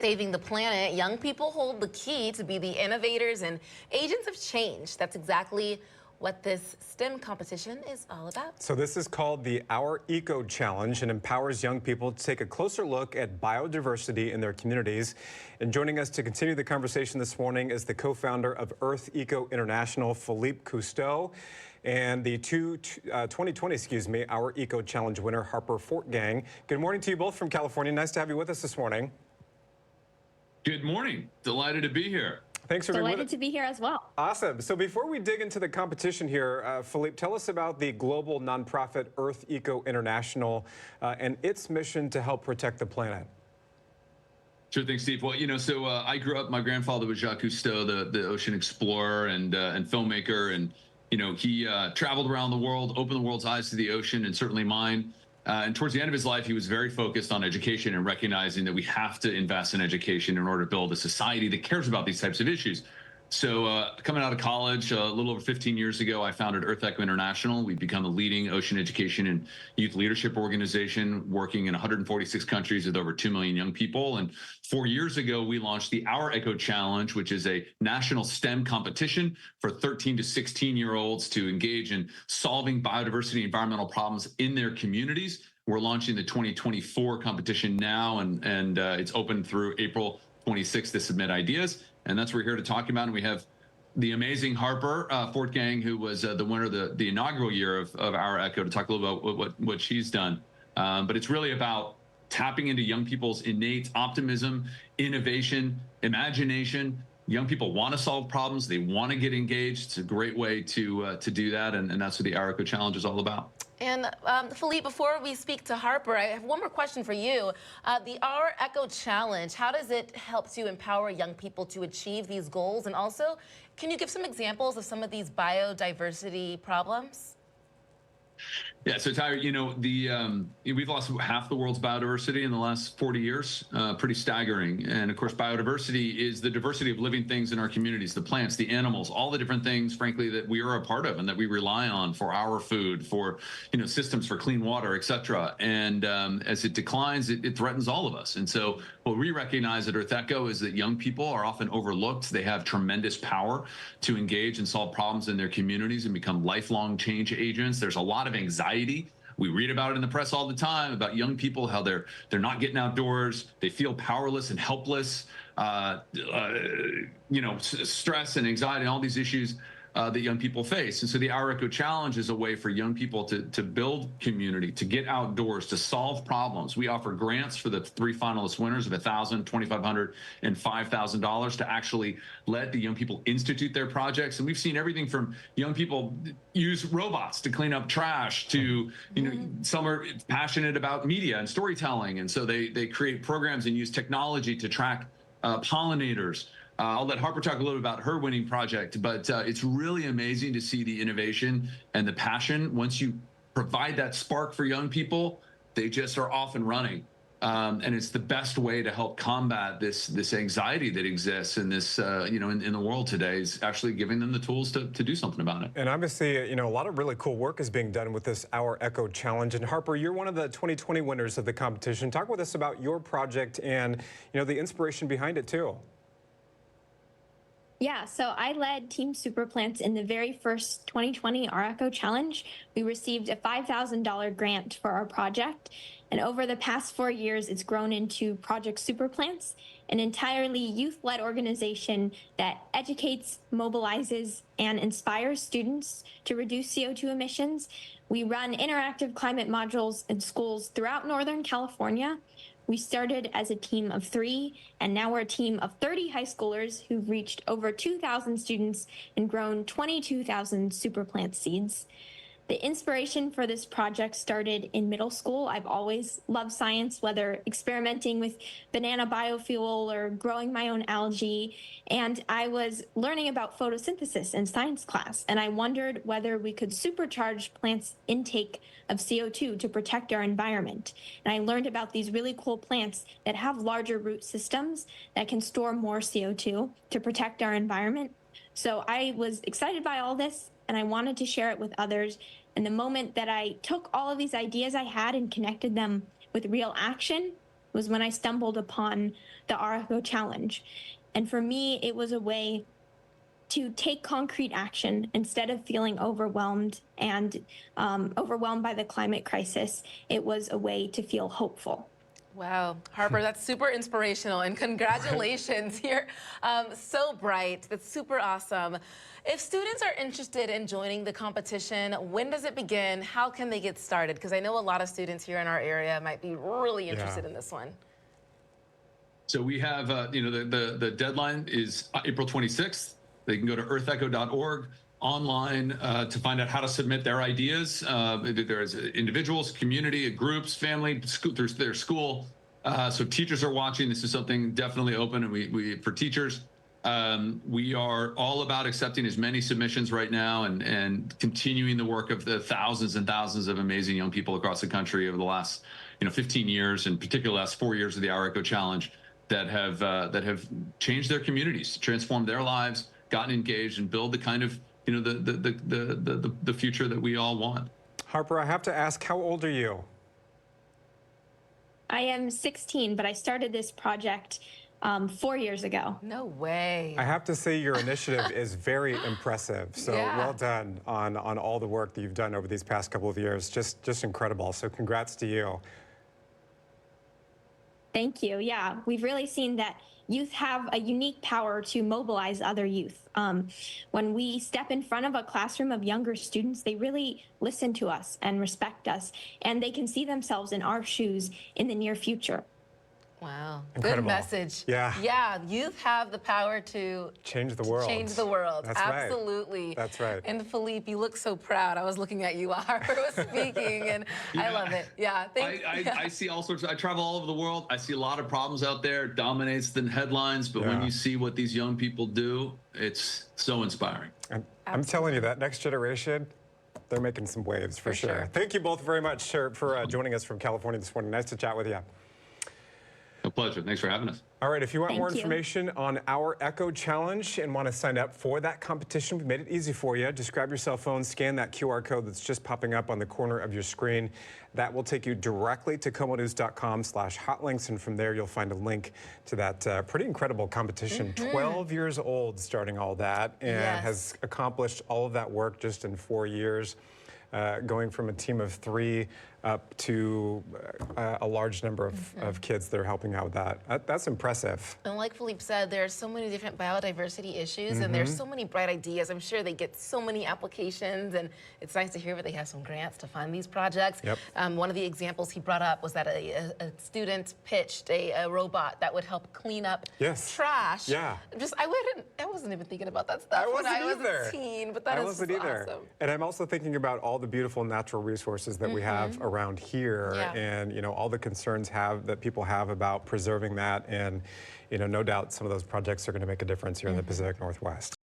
Saving the planet, young people hold the key to be the innovators and agents of change. That's exactly what this STEM competition is all about. So this is called the Our Eco Challenge and empowers young people to take a closer look at biodiversity in their communities. And joining us to continue the conversation this morning is the co-founder of Earth Eco International, Philippe Cousteau, and the 2020, Our Eco Challenge winner, Harper Fortgang. Good morning to you both from California. Nice to have you with us this morning. Good morning. Delighted to be here. Thanks for being with us. Delighted to be here as well. Awesome. So before we dig into the competition here, Philippe, tell us about the global nonprofit Earth Eco International and its mission to help protect the planet. Sure thing, Steve. Well, so I grew up, my grandfather was Jacques Cousteau, the ocean explorer and filmmaker. And, he traveled around the world, opened the world's eyes to the ocean, and certainly mine. And towards the end of his life, he was very focused on education and recognizing that we have to invest in education in order to build a society that cares about these types of issues. So coming out of college, a little over 15 years ago, I founded Earth Eco International. We've become a leading ocean education and youth leadership organization working in 146 countries with over 2 million young people. And 4 years ago, we launched the Our Eco Challenge, which is a national STEM competition for 13 to 16-year-olds to engage in solving biodiversity and environmental problems in their communities. We're launching the 2024 competition now, and it's open through April 26th to submit ideas. And that's what we're here to talk about. And we have the amazing Harper Fortgang, who was the winner of the inaugural year of Our Eco, to talk a little about what she's done. But it's really about tapping into young people's innate optimism, innovation, imagination. Young people want to solve problems. They want to get engaged. It's a great way to do that. And that's what the Our Eco Challenge is all about. And Philippe, before we speak to Harper, I have one more question for you. The Our Eco Challenge, how does it help to empower young people to achieve these goals? And also, can you give some examples of some of these biodiversity problems? Yeah, so Tyrah, we've lost half the world's biodiversity in the last 40 years, pretty staggering. And of course, biodiversity is the diversity of living things in our communities, the plants, the animals, all the different things, frankly, that we are a part of and that we rely on for our food, for, systems for clean water, et cetera. And as it declines, it threatens all of us. And so what we recognize at Earth Eco is that young people are often overlooked. They have tremendous power to engage and solve problems in their communities and become lifelong change agents. There's a lot of anxiety. We read about it in the press all the time about young people, how they're not getting outdoors. They feel powerless and helpless. Stress and anxiety and all these issues that young people face. And so the Our Eco Challenge is a way for young people to build community, to get outdoors, to solve problems. We offer grants for the 3 finalist winners of $1,000, $2,500, and $5,000 to actually let the young people institute their projects. And we've seen everything from young people use robots to clean up trash to, some are passionate about media and storytelling. And so they create programs and use technology to track pollinators. I'll let Harper talk a little bit about her winning project, but it's really amazing to see the innovation and the passion. Once you provide that spark for young people, they just are off and running. And it's the best way to help combat this anxiety that exists in this, in the world today, is actually giving them the tools to do something about it. And obviously, a lot of really cool work is being done with this Our Eco Challenge. And Harper, you're one of the 2020 winners of the competition. Talk with us about your project and, the inspiration behind it too. Yeah, so I led Team Superplants in the very first 2020 Our Eco Challenge. We received a $5,000 grant for our project. And over the past 4 years, it's grown into Project Superplants, an entirely youth-led organization that educates, mobilizes, and inspires students to reduce CO2 emissions. We run interactive climate modules in schools throughout Northern California. We started as a team of 3, and now we're a team of 30 high schoolers who've reached over 2,000 students and grown 22,000 superplant seeds. The inspiration for this project started in middle school. I've always loved science, whether experimenting with banana biofuel or growing my own algae. And I was learning about photosynthesis in science class, and I wondered whether we could supercharge plants' intake of CO2 to protect our environment. And I learned about these really cool plants that have larger root systems that can store more CO2 to protect our environment. So I was excited by all this, and I wanted to share it with others. And the moment that I took all of these ideas I had and connected them with real action, was when I stumbled upon the Our Echo Challenge. And for me, it was a way to take concrete action instead of feeling overwhelmed and overwhelmed by the climate crisis. It was a way to feel hopeful. Wow, Harper, that's super inspirational, and congratulations. You're so bright. That's super awesome. If students are interested in joining the competition, when does it begin? How can they get started? Because I know a lot of students here in our area might be really interested in this one. So we have, the deadline is April 26th. They can go to earthecho.org online to find out how to submit their ideas. There's individuals, community, groups, family, there's their school. So teachers are watching. This is something definitely open, and we for teachers, we are all about accepting as many submissions right now and continuing the work of the thousands and thousands of amazing young people across the country over the last 15 years, in particular the last 4 years of the Our Echo Challenge, that have changed their communities, transformed their lives, gotten engaged, and build the kind of the future that we all want. Harper, I have to ask, how old are you? I am 16, but I started this project 4 years ago. No way. I have to say your initiative is very impressive. So well done on all the work that you've done over these past couple of years. Just incredible. So congrats to you. Thank you. Yeah, we've really seen that youth have a unique power to mobilize other youth. When we step in front of a classroom of younger students, they really listen to us and respect us, and they can see themselves in our shoes in the near future. Wow. Incredible. Good message. Yeah. Yeah, youth have the power to change the world. Change the world. That's Absolutely. Right. That's right. And Philippe, you look so proud. I was looking at you while Harper was speaking, and I love it. Yeah. I see all sorts I travel all over the world. I see a lot of problems out there. It dominates the headlines, but when you see what these young people do, it's so inspiring. I'm telling you, that next generation, they're making some waves for sure. Thank you both very much for joining us from California this morning. Nice to chat with you. A pleasure. Thanks for having us. All right, if you want more information on Our Echo Challenge and want to sign up for that competition, we made it easy for you. Just grab your cell phone, scan that QR code that's just popping up on the corner of your screen. That will take you directly to komonews.com/hotlinks, and from there you'll find a link to that pretty incredible competition. 12 years old starting all that, and has accomplished all of that work just in 4 years. Going from a team of 3 up to a large number of kids that are helping out with that. That's impressive. And like Philippe said, there are so many different biodiversity issues, and there's so many bright ideas. I'm sure they get so many applications, and it's nice to hear that they have some grants to fund these projects. One of the examples he brought up was that a student pitched a robot that would help clean up trash. I wasn't even thinking about that stuff when I was a teen, but that is just awesome. And I'm also thinking about all the beautiful natural resources that we have around here, and all the concerns that people have about preserving that, and no doubt some of those projects are going to make a difference here in the Pacific Northwest.